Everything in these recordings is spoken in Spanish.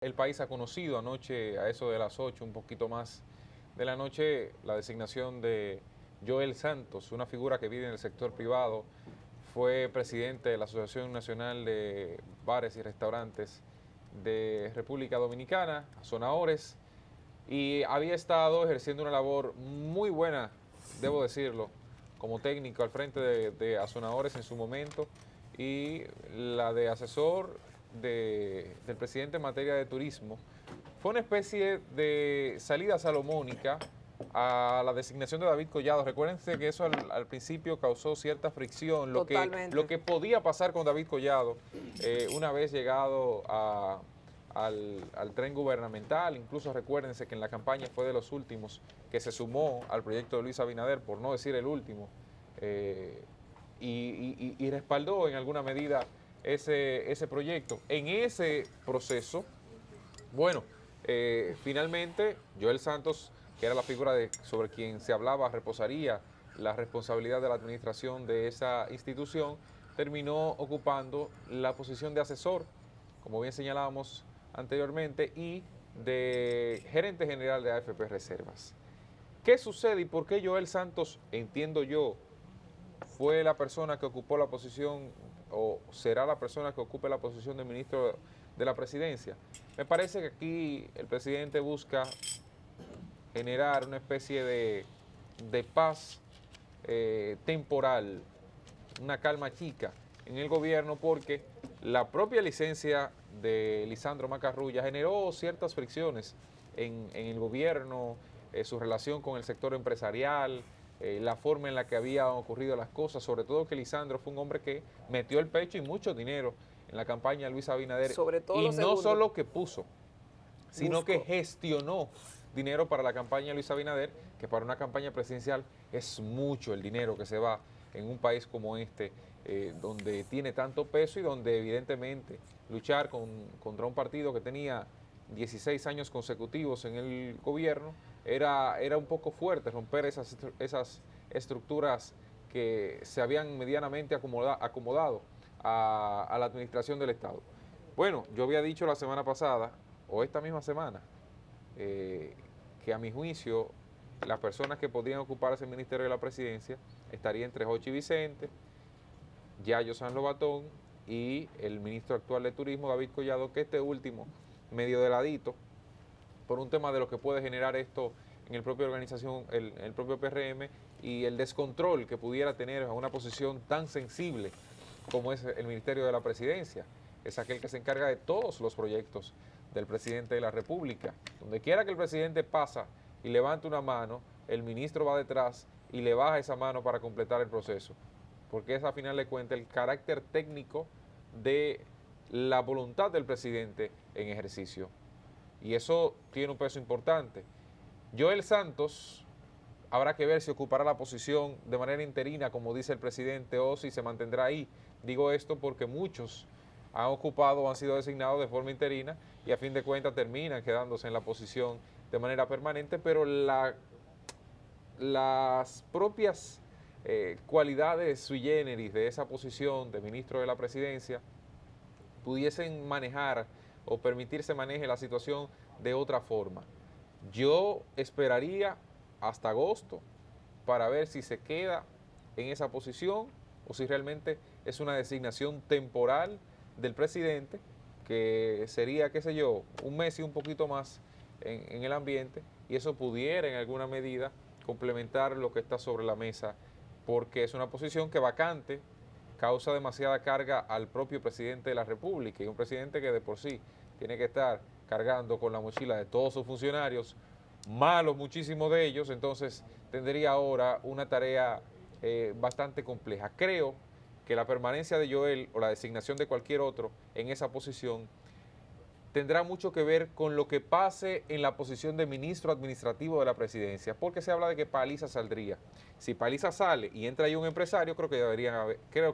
El país ha conocido anoche, a eso de las 8, un poquito más de la noche, la designación de Joel Santos, una figura que vive en el sector privado, fue presidente de la Asociación Nacional de Bares y Restaurantes de República Dominicana, Azonadores, y había estado ejerciendo una labor muy buena, debo decirlo, como técnico al frente de Azonadores en su momento, y la de asesor del presidente en materia de turismo. Fue una especie de salida salomónica a la designación de David Collado. Recuérdense que eso al principio causó cierta fricción, lo Totalmente. que podía pasar con David Collado una vez llegado al tren gubernamental. Incluso recuérdense que en la campaña fue de los últimos que se sumó al proyecto de Luis Abinader, por no decir el último, y respaldó en alguna medida ese proyecto. En ese proceso, bueno, finalmente Joel Santos, que era la figura sobre quien se hablaba, reposaría la responsabilidad de la administración de esa institución, terminó ocupando la posición de asesor, como bien señalábamos anteriormente, y de gerente general de AFP Reservas. ¿Qué sucede y por qué Joel Santos, entiendo yo, fue la persona que ocupó la posición o será la persona que ocupe la posición de ministro de la presidencia? Me parece que aquí el presidente busca generar una especie de paz temporal, una calma chica en el gobierno, porque la propia licencia de Lisandro Macarrulla generó ciertas fricciones en el gobierno, su relación con el sector empresarial, la forma en la que habían ocurrido las cosas, sobre todo que Lisandro fue un hombre que metió el pecho y mucho dinero en la campaña de Luis Abinader, Sobre todo y lo no segundo, solo que puso, sino que busco. gestionó dinero para la campaña de Luis Abinader, que para una campaña presidencial es mucho el dinero que se va en un país como este, donde tiene tanto peso y donde evidentemente luchar contra un partido que tenía 16 años consecutivos en el gobierno era un poco fuerte, romper esas estructuras que se habían medianamente acomodado a la administración del Estado. Bueno, yo había dicho la semana pasada, o esta misma semana, eh, que a mi juicio las personas que podrían ocupar ese ministerio de la presidencia estarían entre Jochi Vicente, Yayo San Lobatón y el ministro actual de Turismo, David Collado, que este último, medio de ladito, por un tema de lo que puede generar esto en el propio organización, el propio PRM, y el descontrol que pudiera tener a una posición tan sensible como es el Ministerio de la Presidencia. Es aquel que se encarga de todos los proyectos del presidente de la República. Donde quiera que el presidente pasa y levante una mano, el ministro va detrás y le baja esa mano para completar el proceso. Porque es a final de cuentas el carácter técnico de la voluntad del presidente en ejercicio. Y eso tiene un peso importante. Joel Santos, habrá que ver si ocupará la posición de manera interina, como dice el presidente, o si se mantendrá ahí. Digo esto porque muchos han ocupado o han sido designados de forma interina y a fin de cuentas terminan quedándose en la posición de manera permanente, pero las propias cualidades sui generis de esa posición de ministro de la presidencia pudiesen manejar o permitirse maneje la situación de otra forma. Yo esperaría hasta agosto para ver si se queda en esa posición o si realmente es una designación temporal del presidente, que sería, qué sé yo, un mes y un poquito más en el ambiente, y eso pudiera en alguna medida complementar lo que está sobre la mesa, porque es una posición que vacante causa demasiada carga al propio presidente de la República, y un presidente que de por sí tiene que estar cargando con la mochila de todos sus funcionarios, malos muchísimos de ellos, entonces tendría ahora una tarea bastante compleja. Creo que la permanencia de Joel o la designación de cualquier otro en esa posición tendrá mucho que ver con lo que pase en la posición de ministro administrativo de la presidencia, porque se habla de que Paliza saldría. Si Paliza sale y entra ahí un empresario, creo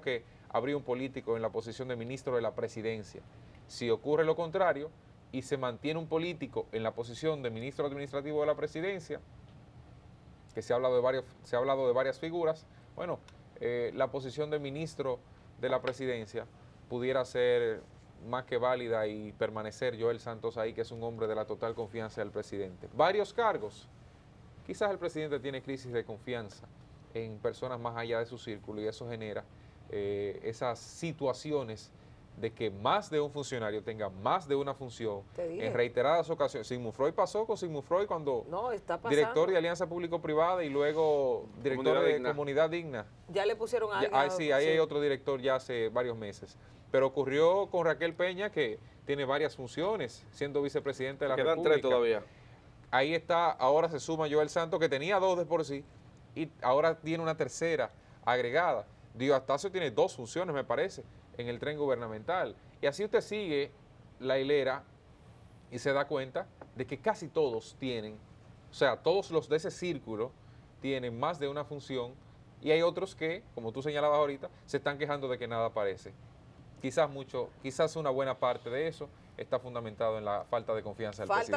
que habría un político en la posición de ministro de la presidencia. Si ocurre lo contrario y se mantiene un político en la posición de ministro administrativo de la presidencia, que se ha hablado de varias figuras, bueno, la posición de ministro de la presidencia pudiera ser más que válida y permanecer Joel Santos ahí, que es un hombre de la total confianza del presidente. Varios cargos. Quizás el presidente tiene crisis de confianza en personas más allá de su círculo y eso genera esas situaciones de que más de un funcionario tenga más de una función en reiteradas ocasiones. Sigmund Freud pasó con Sigmund Freud cuando director de Alianza Público-Privada y luego director de Comunidad Digna. Ya le pusieron a alguien. Sí, ahí hay otro director ya hace varios meses. Pero ocurrió con Raquel Peña, que tiene varias funciones, siendo vicepresidente de la República. Quedan 3 todavía. Ahí está, ahora se suma Joel Santos, que tenía 2 de por sí, y ahora tiene una tercera agregada. Diostacio tiene 2 funciones, me parece, en el tren gubernamental. Y así usted sigue la hilera y se da cuenta de que casi todos tienen, o sea, todos los de ese círculo tienen más de una función y hay otros que, como tú señalabas ahorita, se están quejando de que nada aparece. Quizás una buena parte de eso está fundamentado en la falta de confianza del presidente.